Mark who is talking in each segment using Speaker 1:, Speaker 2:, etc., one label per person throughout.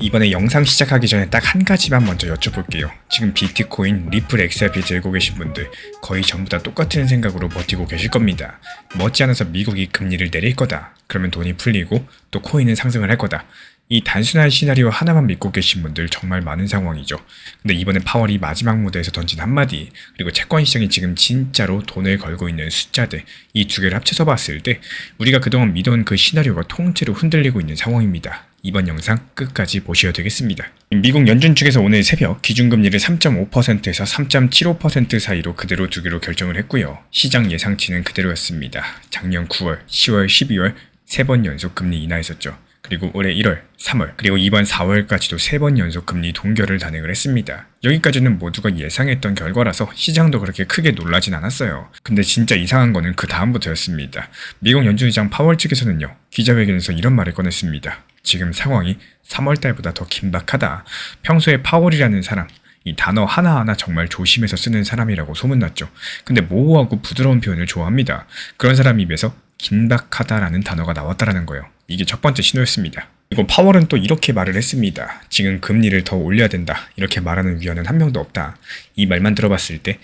Speaker 1: 이번에 영상 시작하기 전에 딱 한 가지만 먼저 여쭤볼게요. 지금 비트코인, 리플 XRP 들고 계신 분들 거의 전부 다 똑같은 생각으로 버티고 계실 겁니다. 머지않아서 미국이 금리를 내릴 거다. 그러면 돈이 풀리고 또 코인은 상승을 할 거다. 이 단순한 시나리오 하나만 믿고 계신 분들 정말 많은 상황이죠. 근데 이번에 파월이 마지막 무대에서 던진 한마디, 그리고 채권 시장이 지금 진짜로 돈을 걸고 있는 숫자들, 이 두 개를 합쳐서 봤을 때 우리가 그동안 믿어온 그 시나리오가 통째로 흔들리고 있는 상황입니다. 이번 영상 끝까지 보셔야 되겠습니다. 미국 연준 측에서 오늘 새벽 기준금리를 3.5%에서 3.75% 사이로 그대로 두기로 결정을 했고요. 시장 예상치는 그대로였습니다. 작년 9월, 10월, 12월 3번 연속 금리 인하했었죠. 그리고 올해 1월, 3월, 그리고 이번 4월까지도 3번 연속 금리 동결을 단행을 했습니다. 여기까지는 모두가 예상했던 결과라서 시장도 그렇게 크게 놀라진 않았어요. 근데 진짜 이상한 거는 그 다음부터였습니다. 미국 연준의장 파월 측에서는요, 기자회견에서 이런 말을 꺼냈습니다. 지금 상황이 3월달보다 더 긴박하다. 평소에 파월이라는 사람, 이 단어 하나하나 정말 조심해서 쓰는 사람이라고 소문났죠. 근데 모호하고 부드러운 표현을 좋아합니다. 그런 사람 입에서 긴박하다라는 단어가 나왔다라는 거예요. 이게 첫 번째 신호였습니다. 그리고 파월은 또 이렇게 말을 했습니다. 지금 금리를 더 올려야 된다. 이렇게 말하는 위원은 한 명도 없다. 이 말만 들어봤을 때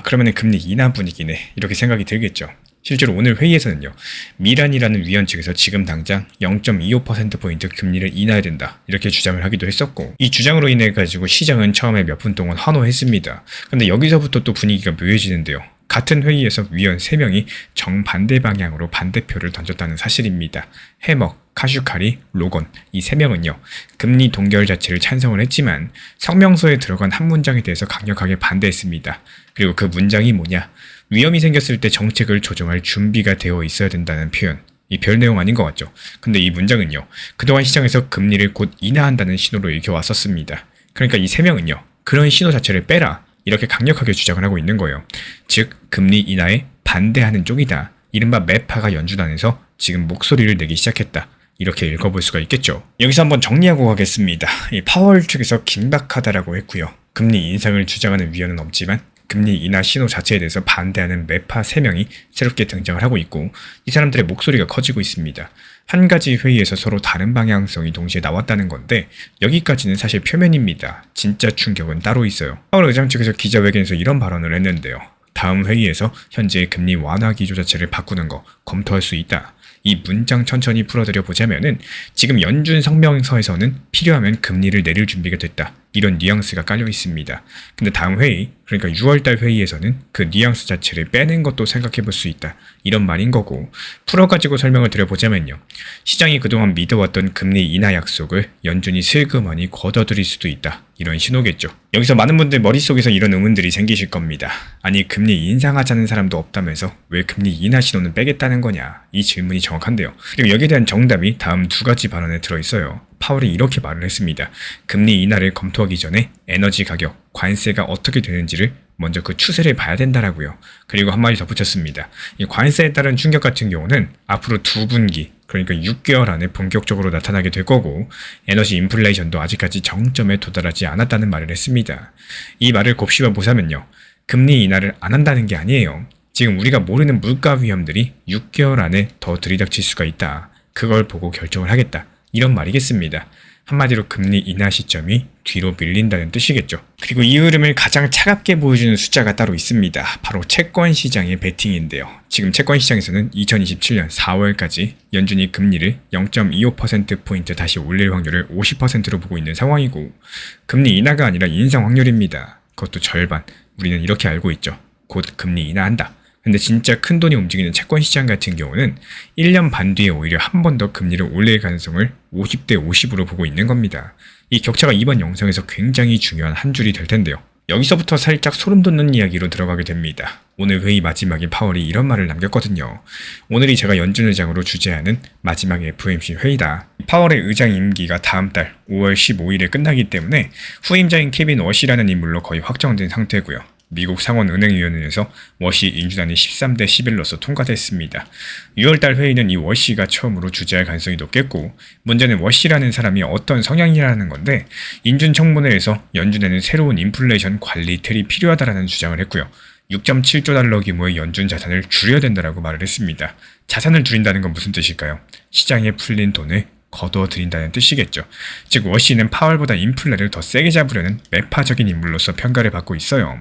Speaker 1: 그러면 금리 인하 분위기네. 이렇게 생각이 들겠죠. 실제로 오늘 회의에서는요, 미란이라는 위원 측에서 지금 당장 0.25%포인트 금리를 인하해야 된다. 이렇게 주장을 하기도 했었고, 이 주장으로 인해 가지고 시장은 처음에 몇 분 동안 환호했습니다. 근데 여기서부터 또 분위기가 묘해지는데요. 같은 회의에서 위원 3명이 정반대 방향으로 반대표를 던졌다는 사실입니다. 해먹, 카슈카리, 로건 이 3명은요. 금리 동결 자체를 찬성을 했지만 성명서에 들어간 한 문장에 대해서 강력하게 반대했습니다. 그리고 그 문장이 뭐냐? 위험이 생겼을 때 정책을 조정할 준비가 되어 있어야 된다는 표현. 이 별 내용 아닌 것 같죠? 근데 이 문장은요. 그동안 시장에서 금리를 곧 인하한다는 신호로 읽혀왔었습니다. 그러니까 이 3명은요. 그런 신호 자체를 빼라. 이렇게 강력하게 주장을 하고 있는 거예요. 즉 금리 인하에 반대하는 쪽이다. 이른바 매파가 연준 안에서 지금 목소리를 내기 시작했다. 이렇게 읽어볼 수가 있겠죠. 여기서 한번 정리하고 가겠습니다. 이 파월 측에서 긴박하다라고 했고요. 금리 인상을 주장하는 위원은 없지만 금리 인하 신호 자체에 대해서 반대하는 매파 3명이 새롭게 등장을 하고 있고, 이 사람들의 목소리가 커지고 있습니다. 한 가지 회의에서 서로 다른 방향성이 동시에 나왔다는 건데, 여기까지는 사실 표면입니다. 진짜 충격은 따로 있어요. 파월 의장 측에서 기자회견에서 이런 발언을 했는데요. 다음 회의에서 현재의 금리 완화 기조 자체를 바꾸는 거 검토할 수 있다. 이 문장 천천히 풀어드려 보자면은 지금 연준 성명서에서는 필요하면 금리를 내릴 준비가 됐다. 이런 뉘앙스가 깔려 있습니다. 근데 다음 회의, 그러니까 6월달 회의에서는 그 뉘앙스 자체를 빼낸 것도 생각해 볼 수 있다. 이런 말인 거고, 풀어가지고 설명을 드려보자면요. 시장이 그동안 믿어왔던 금리 인하 약속을 연준이 슬그머니 거둬들일 수도 있다. 이런 신호겠죠. 여기서 많은 분들 머릿속에서 이런 의문들이 생기실 겁니다. 아니 금리 인상하자는 사람도 없다면서 왜 금리 인하 신호는 빼겠다는 거냐. 이 질문이 정확한데요. 그리고 여기에 대한 정답이 다음 두 가지 발언에 들어있어요. 파월이 이렇게 말을 했습니다. 금리 인하를 검토하기 전에 에너지 가격, 관세가 어떻게 되는지를 먼저 그 추세를 봐야 된다라고요. 그리고 한마디 덧붙였습니다. 이 관세에 따른 충격 같은 경우는 앞으로 2분기, 그러니까 6개월 안에 본격적으로 나타나게 될 거고, 에너지 인플레이션도 아직까지 정점에 도달하지 않았다는 말을 했습니다. 이 말을 곱씹어 보자면요. 금리 인하를 안 한다는 게 아니에요. 지금 우리가 모르는 물가 위험들이 6개월 안에 더 들이닥칠 수가 있다. 그걸 보고 결정을 하겠다. 이런 말이겠습니다. 한마디로 금리 인하 시점이 뒤로 밀린다는 뜻이겠죠. 그리고 이 흐름을 가장 차갑게 보여주는 숫자가 따로 있습니다. 바로 채권 시장의 베팅인데요. 지금 채권 시장에서는 2027년 4월까지 연준이 금리를 0.25%포인트 다시 올릴 확률을 50%로 보고 있는 상황이고, 금리 인하가 아니라 인상 확률입니다. 그것도 절반. 우리는 이렇게 알고 있죠. 곧 금리 인하한다. 근데 진짜 큰 돈이 움직이는 채권 시장 같은 경우는 1년 반 뒤에 오히려 한 번 더 금리를 올릴 가능성을 50대 50으로 보고 있는 겁니다. 이 격차가 이번 영상에서 굉장히 중요한 한 줄이 될 텐데요. 여기서부터 살짝 소름 돋는 이야기로 들어가게 됩니다. 오늘 회의 마지막에 파월이 이런 말을 남겼거든요. 오늘이 제가 연준 의장으로 주재하는 마지막 FOMC 회의다. 파월의 의장 임기가 다음 달 5월 15일에 끝나기 때문에 후임자인 케빈 워시라는 인물로 거의 확정된 상태고요. 미국 상원은행위원회에서 워시 인준안이 13대 11로서 통과됐습니다. 6월달 회의는 이 워시가 처음으로 주재할 가능성이 높겠고, 문제는 워시라는 사람이 어떤 성향이라는 건데, 인준 청문회에서 연준에는 새로운 인플레이션 관리 틀이 필요하다라는 주장을 했고요. 6.7조 달러 규모의 연준 자산을 줄여야 된다라고 말을 했습니다. 자산을 줄인다는 건 무슨 뜻일까요? 시장에 풀린 돈을 거둬들인다는 뜻이겠죠. 즉 워시는 파월보다 인플레를 더 세게 잡으려는 매파적인 인물로서 평가를 받고 있어요.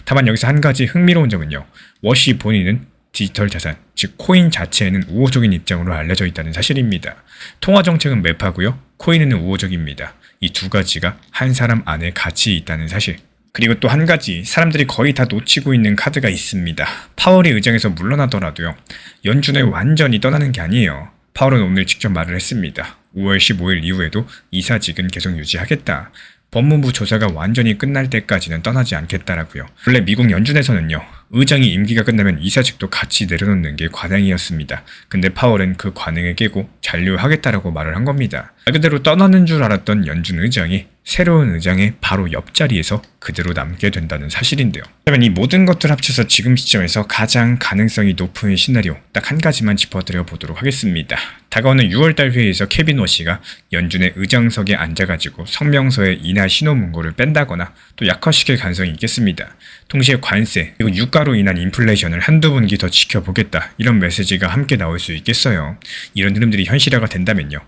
Speaker 1: 다만 여기서 한 가지 흥미로운 점은요. 워시 본인은 디지털 자산, 즉 코인 자체에는 우호적인 입장으로 알려져 있다는 사실입니다. 통화 정책은 매파고요. 코인에는 우호적입니다. 이 두 가지가 한 사람 안에 같이 있다는 사실. 그리고 또 한 가지 사람들이 거의 다 놓치고 있는 카드가 있습니다. 파월이 의장에서 물러나더라도요. 연준을 완전히 떠나는 게 아니에요. 파월은 오늘 직접 말을 했습니다. 5월 15일 이후에도 이사직은 계속 유지하겠다. 법무부 조사가 완전히 끝날 때까지는 떠나지 않겠다라고요. 원래 미국 연준에서는요. 의장이 임기가 끝나면 이사직도 같이 내려놓는 게 관행이었습니다. 근데 파월은 그 관행을 깨고 잔류하겠다라고 말을 한 겁니다. 말 그대로 떠나는 줄 알았던 연준 의장이 새로운 의장의 바로 옆자리에서 그대로 남게 된다는 사실인데요. 그러면 이 모든 것들 합쳐서 지금 시점에서 가장 가능성이 높은 시나리오 딱 한 가지만 짚어드려 보도록 하겠습니다. 다가오는 6월달 회의에서 케빈 워시가 연준의 의장석에 앉아가지고 성명서에 인하 신호 문구를 뺀다거나 또 약화시킬 가능성이 있겠습니다. 동시에 관세 그리고 유가로 인한 인플레이션을 한두 분기 더 지켜보겠다 이런 메시지가 함께 나올 수 있겠어요. 이런 흐름들이 현실화가 된다면요.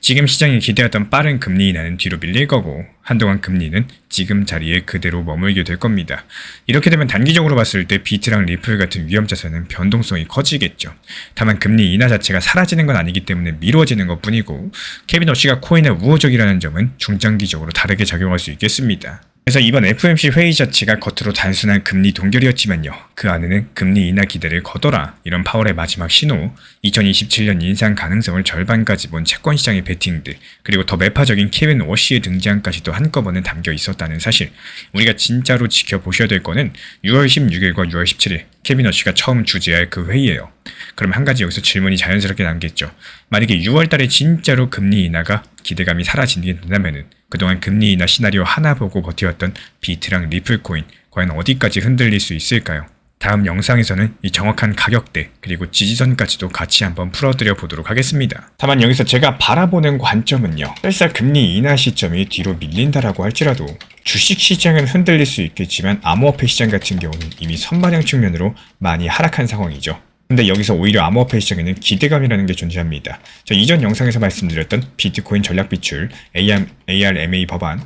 Speaker 1: 지금 시장이 기대했던 빠른 금리 인하는 뒤로 밀릴 거고 한동안 금리는 지금 자리에 그대로 머물게 될 겁니다. 이렇게 되면 단기적으로 봤을 때 비트랑 리플 같은 위험자산은 변동성이 커지겠죠. 다만 금리 인하 자체가 사라지는 건 아니기 때문에 미뤄지는 것 뿐이고 케빈 워시가 코인에 우호적이라는 점은 중장기적으로 다르게 작용할 수 있겠습니다. 그래서 이번 FOMC 회의 자체가 겉으로 단순한 금리 동결이었지만요. 그 안에는 금리 인하 기대를 거둬라 이런 파월의 마지막 신호, 2027년 인상 가능성을 절반까지 본 채권 시장의 베팅들, 그리고 더 매파적인 케빈 워시의 등장까지도 한꺼번에 담겨 있었다는 사실. 우리가 진짜로 지켜보셔야 될 거는 6월 16일과 6월 17일 케빈 워시가 처음 주재할 그 회의예요. 그럼 한 가지 여기서 질문이 자연스럽게 남겠죠. 만약에 6월 달에 진짜로 금리 인하가 기대감이 사라지게 된다면은 그동안 금리 인하 시나리오 하나 보고 버텨왔던 비트랑 리플 코인 과연 어디까지 흔들릴 수 있을까요? 다음 영상에서는 이 정확한 가격대 그리고 지지선까지도 같이 한번 풀어드려 보도록 하겠습니다. 다만 여기서 제가 바라보는 관점은요. 설사 금리 인하 시점이 뒤로 밀린다라고 할지라도 주식시장은 흔들릴 수 있겠지만 암호화폐 시장 같은 경우는 이미 선반영 측면으로 많이 하락한 상황이죠. 근데 여기서 오히려 암호화폐 시장에는 기대감이라는 게 존재합니다. 저 이전 영상에서 말씀드렸던 비트코인 전략 비출, ARMA 법안,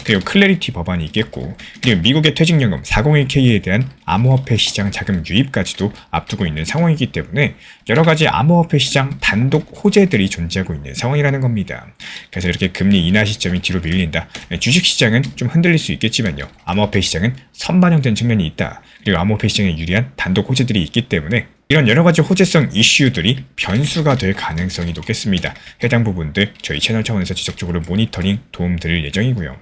Speaker 1: 그리고 클래리티 법안이 있겠고, 그리고 미국의 퇴직연금 401k에 대한 암호화폐 시장 자금 유입까지도 앞두고 있는 상황이기 때문에 여러 가지 암호화폐 시장 단독 호재들이 존재하고 있는 상황이라는 겁니다. 그래서 이렇게 금리 인하 시점이 뒤로 밀린다. 주식시장은 좀 흔들릴 수 있겠지만요. 암호화폐 시장은 선반영된 측면이 있다. 그리고 암호화폐 시장에 유리한 단독 호재들이 있기 때문에 이런 여러 가지 호재성 이슈들이 변수가 될 가능성이 높겠습니다. 해당 부분들 저희 채널 차원에서 지속적으로 모니터링 도움드릴 예정이고요.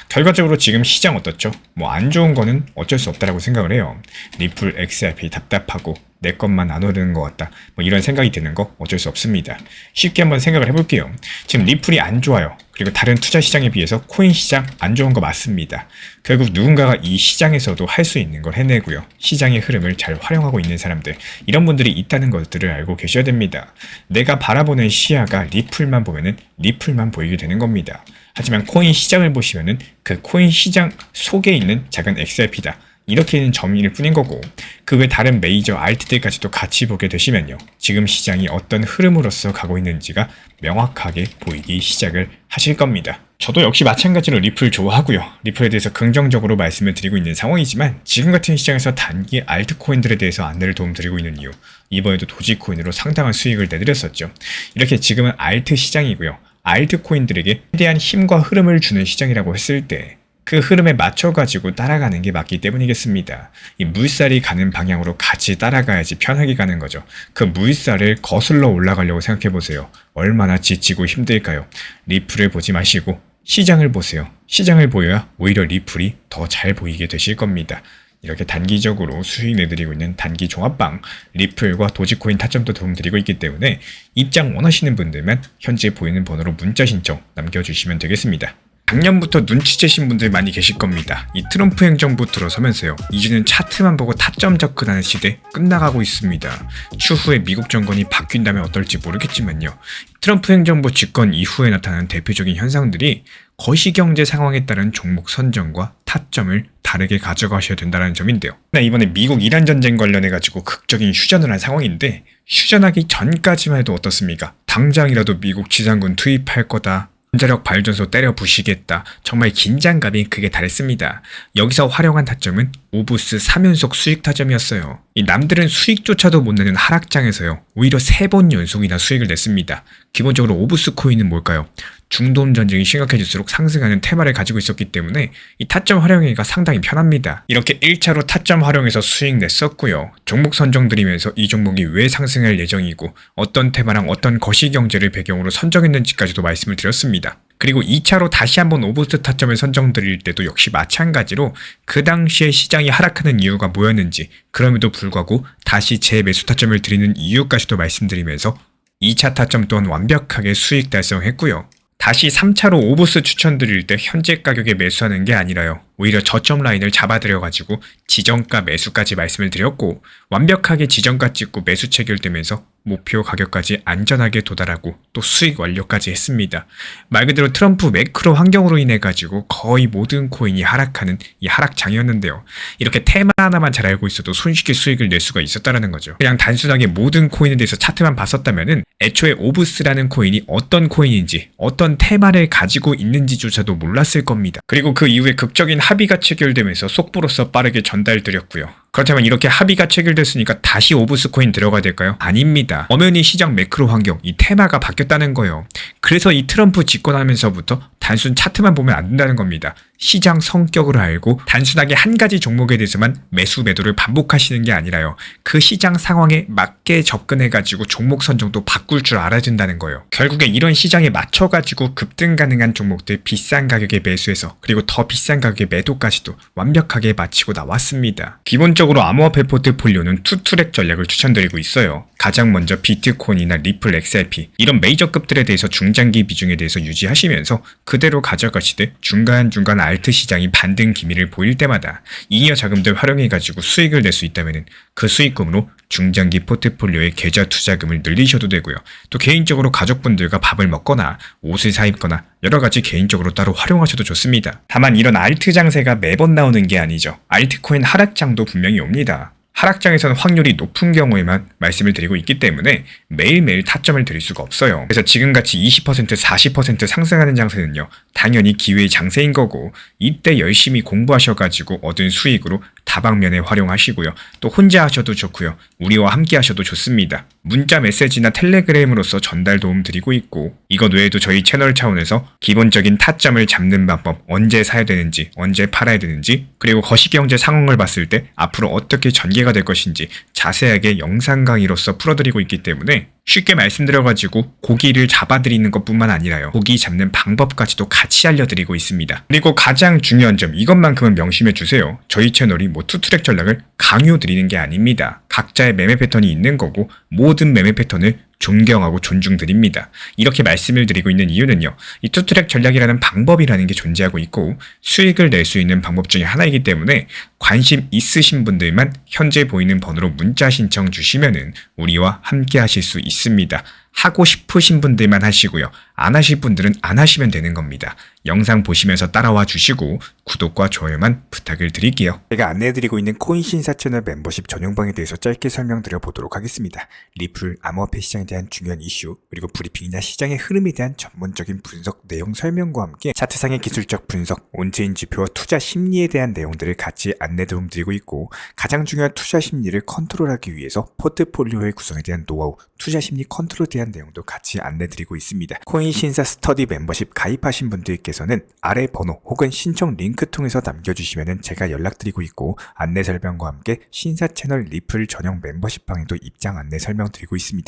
Speaker 1: 결과적으로 지금 시장 어떻죠? 뭐 안 좋은 거는 어쩔 수 없다라고 생각을 해요. 리플 XRP 답답하고 내 것만 안 오르는 것 같다. 뭐 이런 생각이 드는 거 어쩔 수 없습니다. 쉽게 한번 생각을 해볼게요. 지금 리플이 안 좋아요. 그리고 다른 투자 시장에 비해서 코인 시장 안 좋은 거 맞습니다. 결국 누군가가 이 시장에서도 할 수 있는 걸 해내고요. 시장의 흐름을 잘 활용하고 있는 사람들, 이런 분들이 있다는 것들을 알고 계셔야 됩니다. 내가 바라보는 시야가 리플만 보면은 리플만 보이게 되는 겁니다. 하지만 코인 시장을 보시면은 그 코인 시장 속에 있는 작은 XRP다. 이렇게 있는 점일 뿐인 거고 그 외 다른 메이저 알트들까지도 같이 보게 되시면요. 지금 시장이 어떤 흐름으로서 가고 있는지가 명확하게 보이기 시작을 하실 겁니다. 저도 역시 마찬가지로 리플 좋아하고요. 리플에 대해서 긍정적으로 말씀을 드리고 있는 상황이지만 지금 같은 시장에서 단기 알트코인들에 대해서 안내를 도움드리고 있는 이유, 이번에도 도지코인으로 상당한 수익을 내드렸었죠. 이렇게 지금은 알트 시장이고요. 알트코인들에게 최대한 힘과 흐름을 주는 시장이라고 했을 때 그 흐름에 맞춰가지고 따라가는 게 맞기 때문이겠습니다. 이 물살이 가는 방향으로 같이 따라가야지 편하게 가는 거죠. 그 물살을 거슬러 올라가려고 생각해보세요. 얼마나 지치고 힘들까요? 리플을 보지 마시고 시장을 보세요. 시장을 보여야 오히려 리플이 더 잘 보이게 되실 겁니다. 이렇게 단기적으로 수익 내드리고 있는 단기 종합방 리플과 도지코인 타점도 도움드리고 있기 때문에 입장 원하시는 분들만 현재 보이는 번호로 문자 신청 남겨주시면 되겠습니다. 작년부터 눈치채신 분들 많이 계실 겁니다. 이 트럼프 행정부 들어서면서요. 이제는 차트만 보고 타점 접근하는 시대 끝나가고 있습니다. 추후에 미국 정권이 바뀐다면 어떨지 모르겠지만요. 트럼프 행정부 집권 이후에 나타나는 대표적인 현상들이 거시경제 상황에 따른 종목 선정과 타점을 다르게 가져가셔야 된다는 점인데요. 이번에 미국 이란 전쟁 관련해가지고 극적인 휴전을 한 상황인데 휴전하기 전까지만 해도 어떻습니까? 당장이라도 미국 지상군 투입할 거다. 원자력 발전소 때려 부시겠다. 정말 긴장감이 극에 달했습니다. 여기서 활용한 타점은 오브스 3연속 수익 타점이었어요. 이 남들은 수익조차도 못 내는 하락장에서요. 오히려 3번 연속이나 수익을 냈습니다. 기본적으로 오브스 코인은 뭘까요? 중동 전쟁이 심각해질수록 상승하는 테마를 가지고 있었기 때문에 이 타점 활용하기가 상당히 편합니다. 이렇게 1차로 타점 활용해서 수익 냈었고요. 종목 선정드리면서 이 종목이 왜 상승할 예정이고 어떤 테마랑 어떤 거시경제를 배경으로 선정했는지까지도 말씀을 드렸습니다. 그리고 2차로 다시 한번 오브스 타점을 선정드릴 때도 역시 마찬가지로 그 당시에 시장이 하락하는 이유가 뭐였는지, 그럼에도 불구하고 다시 재매수 타점을 드리는 이유까지도 말씀드리면서 2차 타점 또한 완벽하게 수익 달성했고요. 다시 3차로 오브스 추천드릴 때 현재 가격에 매수하는 게 아니라요. 오히려 저점 라인을 잡아드려가지고 지정가 매수까지 말씀을 드렸고 완벽하게 지정가 찍고 매수 체결되면서 목표 가격까지 안전하게 도달하고 또 수익 완료까지 했습니다. 말 그대로 트럼프 매크로 환경으로 인해 가지고 거의 모든 코인이 하락하는 이 하락장이었는데요. 이렇게 테마 하나만 잘 알고 있어도 손쉽게 수익을 낼 수가 있었다는 거죠. 그냥 단순하게 모든 코인에 대해서 차트만 봤었다면은 애초에 오브스라는 코인이 어떤 코인인지 어떤 테마를 가지고 있는지조차도 몰랐을 겁니다. 그리고 그 이후에 극적인 합의가 체결되면서 속보로서 빠르게 전달드렸고요. 그렇다면 이렇게 합의가 체결됐으니까 다시 오브스 코인 들어가야 될까요? 아닙니다. 엄연히 시장 매크로 환경, 이 테마가 바뀌었다는 거예요. 그래서 이 트럼프 집권하면서부터 단순 차트만 보면 안 된다는 겁니다. 시장 성격을 알고 단순하게 한 가지 종목에 대해서만 매수 매도를 반복하시는 게 아니라요. 그 시장 상황에 맞게 접근해가지고 종목 선정도 바꿀 줄 알아야 된다는 거예요. 결국에 이런 시장에 맞춰가지고 급등 가능한 종목들 비싼 가격에 매수해서 그리고 더 비싼 가격에 매도까지도 완벽하게 마치고 나왔습니다. 기본적으로 암호화폐 포트폴리오는 투트랙 전략을 추천드리고 있어요. 가장 먼저 비트코인이나 리플 XRP 이런 메이저급들에 대해서 중장기 비중에 대해서 유지하시면서 그대로 가져가시되 중간중간 알트 시장이 반등 기미를 보일 때마다 잉여 자금들 활용해가지고 수익을 낼 수 있다면 그 수익금으로 중장기 포트폴리오의 계좌 투자금을 늘리셔도 되고요. 또 개인적으로 가족분들과 밥을 먹거나 옷을 사 입거나 여러가지 개인적으로 따로 활용하셔도 좋습니다. 다만 이런 알트 장세가 매번 나오는 게 아니죠. 알트코인 하락장도 분명히 옵니다. 하락장에서는 확률이 높은 경우에만 말씀을 드리고 있기 때문에 매일매일 타점을 드릴 수가 없어요. 그래서 지금같이 20%, 40% 상승하는 장세는요. 당연히 기회의 장세인 거고 이때 열심히 공부하셔가지고 얻은 수익으로 다방면에 활용하시고요. 또 혼자 하셔도 좋고요. 우리와 함께 하셔도 좋습니다. 문자 메시지나 텔레그램으로서 전달 도움 드리고 있고 이것 외에도 저희 채널 차원에서 기본적인 타점을 잡는 방법, 언제 사야 되는지, 언제 팔아야 되는지 그리고 거시경제 상황을 봤을 때 앞으로 어떻게 전개가 될 것인지 자세하게 영상 강의로서 풀어드리고 있기 때문에 쉽게 말씀드려가지고 고기를 잡아드리는 것뿐만 아니라요. 고기 잡는 방법까지도 같이 알려드리고 있습니다. 그리고 가장 중요한 점 이것만큼은 명심해주세요. 저희 채널이 투트랙 전략을 강요드리는 게 아닙니다. 각자의 매매 패턴이 있는 거고 모든 매매 패턴을 존경하고 존중드립니다. 이렇게 말씀을 드리고 있는 이유는요. 이 투트랙 전략이라는 방법이라는 게 존재하고 있고 수익을 낼 수 있는 방법 중에 하나이기 때문에 관심 있으신 분들만 현재 보이는 번호로 문자 신청 주시면은 우리와 함께 하실 수 있습니다. 하고 싶으신 분들만 하시고요. 안 하실 분들은 안 하시면 되는 겁니다. 영상 보시면서 따라와 주시고 구독과 좋아요만 부탁을 드릴게요. 제가 안내해드리고 있는 코인신사 채널 멤버십 전용방에 대해서 짧게 설명드려 보도록 하겠습니다. 리플, 암호화폐 시장에 대한 중요한 이슈, 그리고 브리핑이나 시장의 흐름에 대한 전문적인 분석 내용 설명과 함께 차트상의 기술적 분석, 온체인 지표와 투자 심리에 대한 내용들을 같이 안내 도움 드리고 있고 가장 중요한 투자 심리를 컨트롤하기 위해서 포트폴리오의 구성에 대한 노하우, 투자 심리 컨트롤에 대한 내용도 같이 안내드리고 있습니다. 코인신사 스터디 멤버십 가입하신 분들께서는 아래 번호 혹은 신청 링크 통해서 남겨주시면 제가 연락드리고 있고 안내 설명과 함께 신사 채널 리플 전용 멤버십 방에도 입장 안내 설명드리고 있습니다.